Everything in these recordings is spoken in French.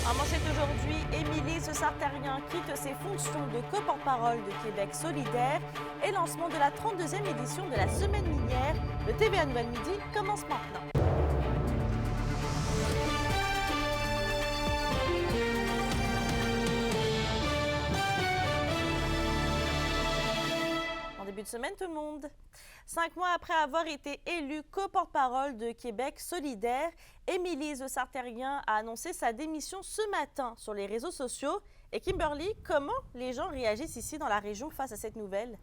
En manchette aujourd'hui, Émilie Sartérien quitte ses fonctions de co-porte-parole de Québec solidaire et lancement de la 32e édition de la Semaine minière. Le TVA Nouvelle Midi commence maintenant. Bon début de semaine tout le monde. 5 mois après avoir été élue co-porte-parole de Québec solidaire, Émilie Sartérien a annoncé sa démission ce matin sur les réseaux sociaux. Et Kimberly, comment les gens réagissent ici dans la région face à cette nouvelle?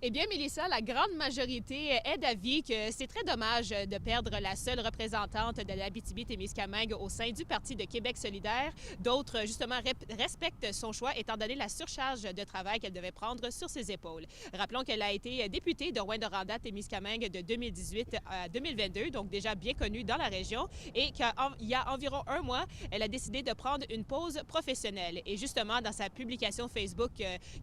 Eh bien, Mélissa, la grande majorité est d'avis que c'est très dommage de perdre la seule représentante de l'Abitibi-Témiscamingue au sein du Parti de Québec solidaire. D'autres, justement, respectent son choix étant donné la surcharge de travail qu'elle devait prendre sur ses épaules. Rappelons qu'elle a été députée de Rouyn-Noranda-Témiscamingue de 2018 à 2022, donc déjà bien connue dans la région, et qu'il y a environ un mois, elle a décidé de prendre une pause professionnelle. Et justement, dans sa publication Facebook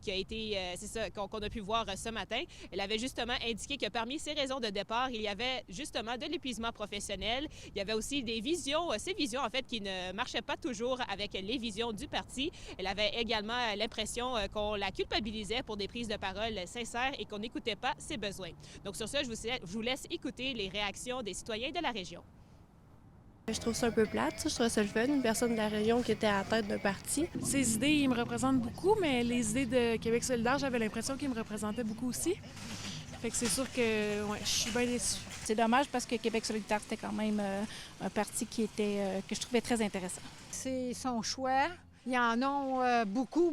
qui a été, c'est ça, qu'on a pu voir ce matin, elle avait justement indiqué que parmi ses raisons de départ, il y avait justement de l'épuisement professionnel. Il y avait aussi des visions, ces visions en fait qui ne marchaient pas toujours avec les visions du parti. Elle avait également l'impression qu'on la culpabilisait pour des prises de parole sincères et qu'on n'écoutait pas ses besoins. Donc sur ça, je vous laisse écouter les réactions des citoyens de la région. Je trouve ça un peu plate, je trouve ça le fun, une personne de la région qui était à la tête d'un parti. Ses idées, ils me représentent beaucoup, mais les idées de Québec solidaire, j'avais l'impression qu'ils me représentaient beaucoup aussi. Fait que c'est sûr que je suis bien déçue. C'est dommage parce que Québec solidaire, c'était quand même un parti qui était que je trouvais très intéressant. C'est son choix. Ils en ont beaucoup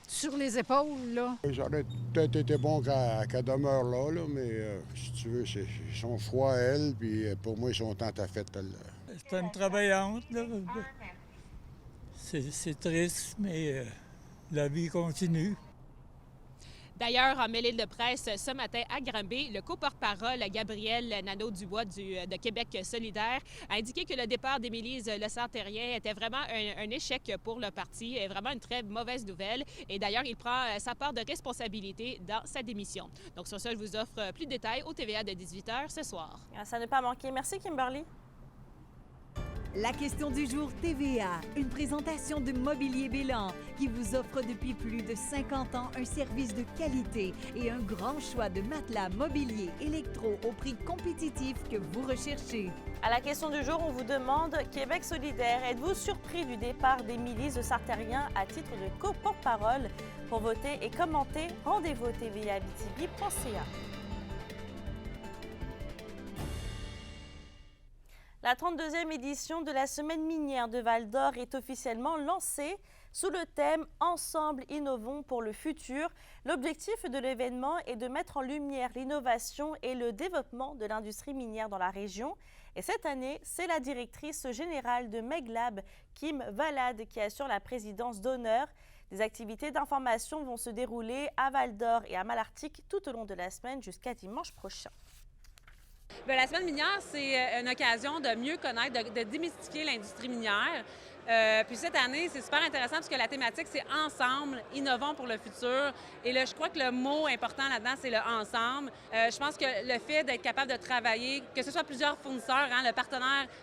sur les épaules, là. J'aurais peut-être été bon qu'elle demeure là, mais si tu veux, c'est son choix à elle, puis pour moi, son temps à fait. C'est une travaillante, là. C'est triste, mais la vie continue. D'ailleurs, en mêlée de presse ce matin à Granby, le co-porte-parole Gabriel Nadeau-Dubois de Québec solidaire a indiqué que le départ d'Émilie Sartérien était vraiment un échec pour le parti et vraiment une très mauvaise nouvelle. Et d'ailleurs, il prend sa part de responsabilité dans sa démission. Donc sur ça, je vous offre plus de détails au TVA de 18h ce soir. Ça ne pas manquer. Merci Kimberly. La question du jour TVA, une présentation de Mobilier Bélan qui vous offre depuis plus de 50 ans un service de qualité et un grand choix de matelas mobilier électro au prix compétitif que vous recherchez. À la question du jour, on vous demande, Québec solidaire, êtes-vous surpris du départ d'Émilie Sartérien à titre de co-porte-parole? Pour voter et commenter, rendez-vous au tvaabitibi.ca. La 32e édition de la Semaine minière de Val-d'Or est officiellement lancée sous le thème « Ensemble, innovons pour le futur ». L'objectif de l'événement est de mettre en lumière l'innovation et le développement de l'industrie minière dans la région. Et cette année, c'est la directrice générale de Meglab, Kim Valade, qui assure la présidence d'honneur. Des activités d'information vont se dérouler à Val-d'Or et à Malartic tout au long de la semaine jusqu'à dimanche prochain. Bien, la Semaine minière, c'est une occasion de mieux connaître, de démystifier l'industrie minière. Puis cette année, c'est super intéressant parce que la thématique, c'est « Ensemble, innovons pour le futur ». Et là, je crois que le mot important là-dedans, c'est le « ensemble ». Je pense que le fait d'être capable de travailler, que ce soit plusieurs fournisseurs, le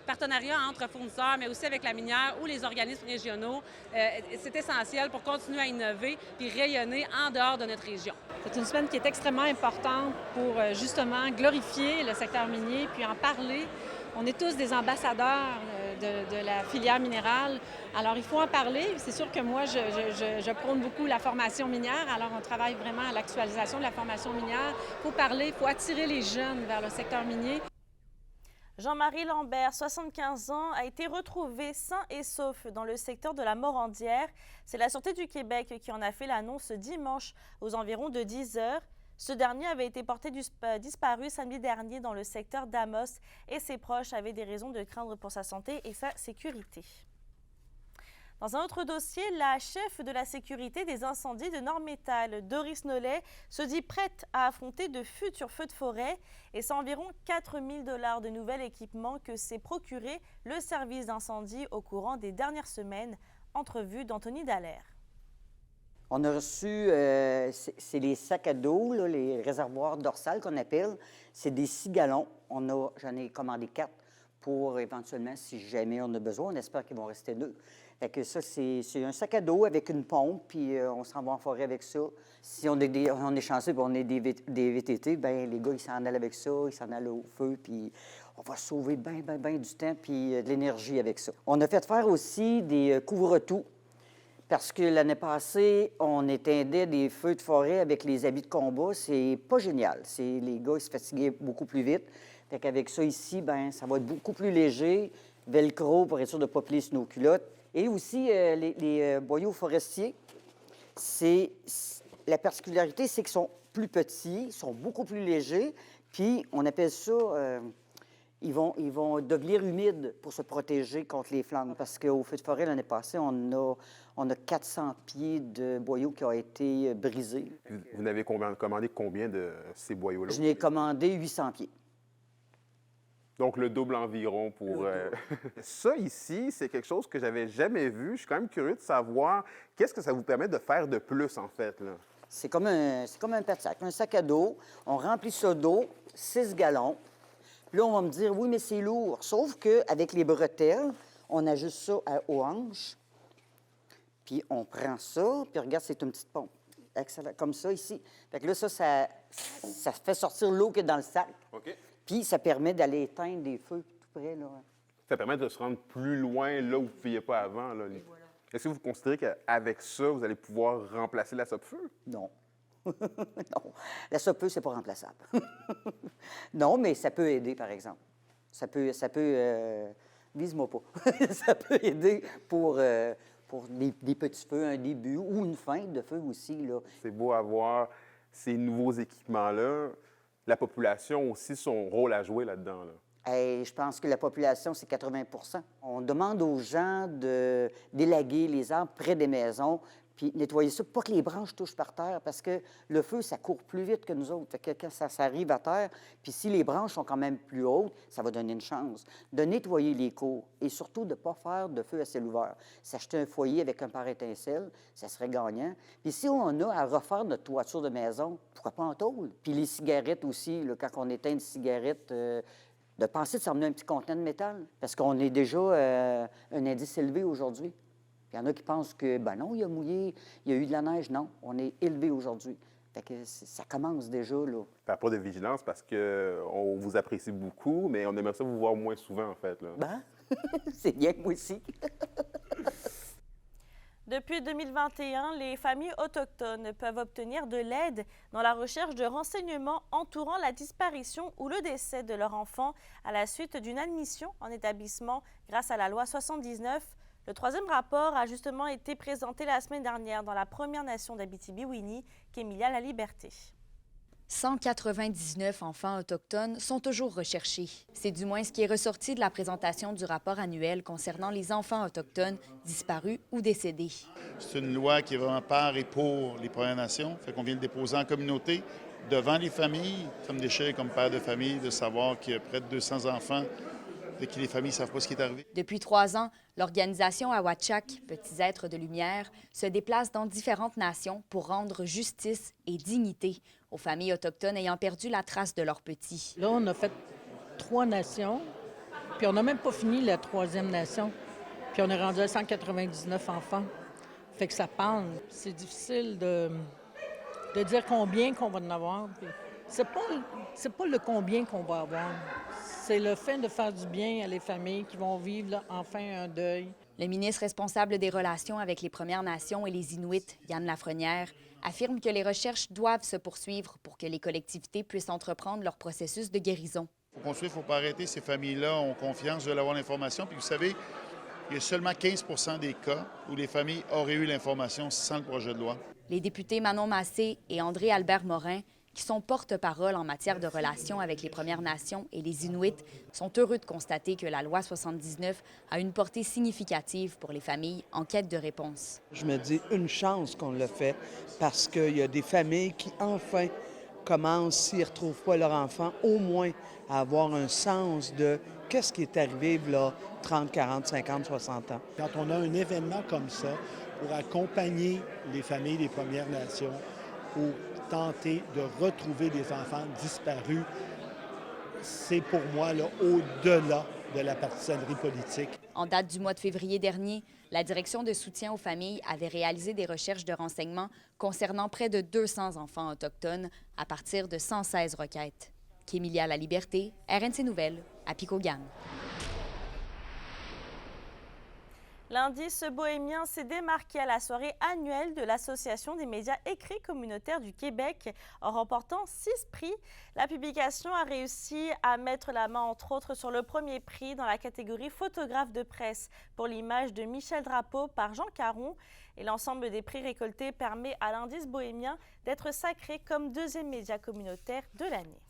partenariat entre fournisseurs, mais aussi avec la minière ou les organismes régionaux, c'est essentiel pour continuer à innover puis rayonner en dehors de notre région. C'est une semaine qui est extrêmement importante pour justement glorifier le secteur minier puis en parler. On est tous des ambassadeurs de la filière minérale. Alors, il faut en parler. C'est sûr que moi, je prône beaucoup la formation minière. Alors, on travaille vraiment à l'actualisation de la formation minière. Il faut parler, il faut attirer les jeunes vers le secteur minier. Jean-Marie Lambert, 75 ans, a été retrouvé sain et sauf dans le secteur de la Morandière. C'est la Sûreté du Québec qui en a fait l'annonce dimanche aux environs de 10 heures. Ce dernier avait été porté disparu samedi dernier dans le secteur d'Amos et ses proches avaient des raisons de craindre pour sa santé et sa sécurité. Dans un autre dossier, la chef de la sécurité des incendies de Nord-Métal, Doris Nollet, se dit prête à affronter de futurs feux de forêt. Et c'est environ 4 000 $ de nouvel équipement que s'est procuré le service d'incendie au courant des dernières semaines. Entrevue d'Anthony Dallaire. On a reçu, c'est les sacs à dos, là, les réservoirs dorsales qu'on appelle. C'est des 6 gallons. J'en ai commandé 4 pour éventuellement, si jamais on a besoin, on espère qu'ils vont rester nus. Fait que ça, c'est un sac à dos avec une pompe, puis on s'en va en forêt avec ça. Si on est chanceux et on est des VTT, bien, les gars, ils s'en allent avec ça, ils s'en allent au feu, puis on va sauver bien du temps puis de l'énergie avec ça. On a fait faire aussi des couvre-tout, parce que l'année passée, on éteindait des feux de forêt avec les habits de combat. C'est pas génial. Les gars, ils se fatiguaient beaucoup plus vite. Fait qu'avec ça ici, bien, ça va être beaucoup plus léger. Velcro pour être sûr de ne pas plier sur nos culottes. Et aussi, les boyaux forestiers, la particularité, c'est qu'ils sont plus petits, ils sont beaucoup plus légers, puis on appelle ça, ils vont devenir humides pour se protéger contre les flammes, parce qu'au feu de forêt, l'année passée, on a 400 pieds de boyaux qui ont été brisés. Vous n'avez commandé combien de ces boyaux-là? Je n'ai commandé 800 pieds. Donc, le double environ pour... Ça, ici, c'est quelque chose que j'avais jamais vu. Je suis quand même curieux de savoir qu'est-ce que ça vous permet de faire de plus, en fait, là. C'est comme un pet-sac, un sac à dos. On remplit ça d'eau, 6 gallons. Puis là, on va me dire, oui, mais c'est lourd. Sauf qu'avec les bretelles, on ajuste ça aux hanches. Puis on prend ça, puis regarde, c'est une petite pompe. Excellent. Comme ça, ici. Fait que là, ça fait sortir l'eau qui est dans le sac. OK. Puis ça permet d'aller éteindre des feux tout près, là. Ça permet de se rendre plus loin là où vous ne pouviez pas avant, là. Voilà. Est-ce que vous considérez qu'avec ça, vous allez pouvoir remplacer la sope-feu? Non. Non. La sope-feu, c'est pas remplaçable. Non, mais ça peut aider, par exemple. Ça peut vise-moi pas. Ça peut aider pour des petits feux, un début ou une fin de feu aussi, là. C'est beau avoir ces nouveaux équipements-là. La population a aussi son rôle à jouer là-dedans, là. Je pense que la population, c'est 80 %. On demande aux gens d'élaguer les arbres près des maisons, puis nettoyer ça, pas que les branches touchent par terre, parce que le feu, ça court plus vite que nous autres. Fait que quand ça arrive à terre, puis si les branches sont quand même plus hautes, ça va donner une chance de nettoyer les cours et surtout de ne pas faire de feu à ciel ouvert. S'acheter un foyer avec un pare-étincelle, ça serait gagnant. Puis si on a à refaire notre toiture de maison, pourquoi pas en tôle? Puis les cigarettes aussi, là, quand on éteint une cigarette, de penser de s'emmener un petit contenant de métal, parce qu'on est déjà un indice élevé aujourd'hui. Il y en a qui pensent que, ben non, il a mouillé, il y a eu de la neige. Non, on est élevé aujourd'hui. Fait que ça commence déjà, là. Faire pas de vigilance parce qu'on vous apprécie beaucoup, mais on aimerait ça vous voir moins souvent, en fait, là. Ben, c'est bien, moi aussi. Depuis 2021, les familles autochtones peuvent obtenir de l'aide dans la recherche de renseignements entourant la disparition ou le décès de leur enfant à la suite d'une admission en établissement grâce à la loi 79. Le troisième rapport a justement été présenté la semaine dernière dans la Première Nation d'Abitibi-Winnie, Kémilia La Liberté. 199 enfants autochtones sont toujours recherchés. C'est du moins ce qui est ressorti de la présentation du rapport annuel concernant les enfants autochtones disparus ou décédés. C'est une loi qui est vraiment par et pour les Premières Nations. Fait qu'on vient le déposer en communauté devant les familles. Ça me déchire comme père de famille de savoir qu'il y a près de 200 enfants et que les familles ne savent pas ce qui est arrivé. Depuis 3 ans, l'organisation Awatchak, Petits êtres de lumière, se déplace dans différentes nations pour rendre justice et dignité aux familles autochtones ayant perdu la trace de leurs petits. Là, on a fait 3 nations, puis on n'a même pas fini la 3e nation. Puis on est rendu à 199 enfants. Fait que ça pend. C'est difficile de dire combien qu'on va en avoir. C'est pas le combien qu'on va avoir. C'est le fait de faire du bien à les familles qui vont vivre là, enfin un deuil. Le ministre responsable des relations avec les Premières Nations et les Inuits, Yann Lafrenière, affirme que les recherches doivent se poursuivre pour que les collectivités puissent entreprendre leur processus de guérison. Il faut construire, il ne faut pas arrêter. Ces familles-là ont confiance, veulent avoir l'information. Puis vous savez, il y a seulement 15 % des cas où les familles auraient eu l'information sans le projet de loi. Les députés Manon Massé et André-Albert Morin, qui sont porte-parole en matière de relations avec les Premières Nations et les Inuits, sont heureux de constater que la loi 79 a une portée significative pour les familles en quête de réponse. Je me dis une chance qu'on le fait parce qu'il y a des familles qui, enfin, commencent, s'ils ne retrouvent pas leur enfant, au moins à avoir un sens de qu'est-ce qui est arrivé là, 30, 40, 50, 60 ans. Quand on a un événement comme ça, pour accompagner les familles des Premières Nations, pour tenter de retrouver des enfants disparus, c'est pour moi là, au-delà de la partisanerie politique. En date du mois de février dernier, la Direction de soutien aux familles avait réalisé des recherches de renseignements concernant près de 200 enfants autochtones à partir de 116 requêtes. Kémilia La Liberté, RNC Nouvelles, à Picogan. L'indice bohémien s'est démarqué à la soirée annuelle de l'Association des médias écrits communautaires du Québec en remportant 6 prix. La publication a réussi à mettre la main, entre autres, sur le premier prix dans la catégorie photographe de presse pour l'image de Michel Drapeau par Jean Caron. Et l'ensemble des prix récoltés permet à l'indice bohémien d'être sacré comme deuxième média communautaire de l'année.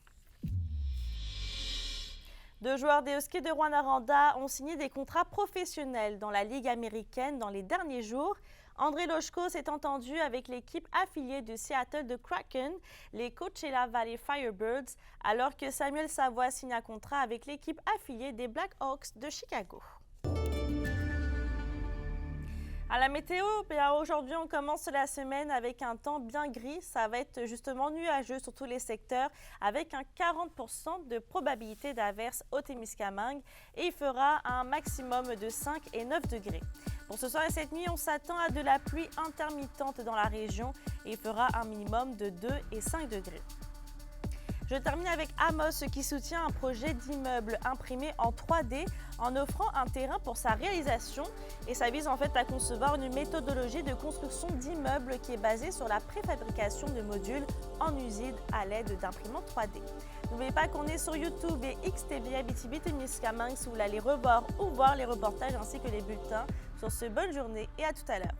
2 joueurs des Huskies de Rouyn-Noranda ont signé des contrats professionnels dans la Ligue américaine dans les derniers jours. André Loshko s'est entendu avec l'équipe affiliée de Seattle de Kraken, les Coachella Valley Firebirds, alors que Samuel Savoie signe un contrat avec l'équipe affiliée des Blackhawks de Chicago. À la météo, aujourd'hui, on commence la semaine avec un temps bien gris. Ça va être justement nuageux sur tous les secteurs avec un 40% de probabilité d'averse au Témiscamingue et il fera un maximum de 5 et 9 degrés. Pour ce soir et cette nuit, on s'attend à de la pluie intermittente dans la région et il fera un minimum de 2 et 5 degrés. Je termine avec Amos qui soutient un projet d'immeuble imprimé en 3D en offrant un terrain pour sa réalisation. Et ça vise en fait à concevoir une méthodologie de construction d'immeubles qui est basée sur la préfabrication de modules en usine à l'aide d'imprimantes 3D. N'oubliez pas qu'on est sur YouTube et XTV Abitibi-Témiscamingue si vous voulez aller revoir ou voir les reportages ainsi que les bulletins. Sur ce, bonne journée et à tout à l'heure.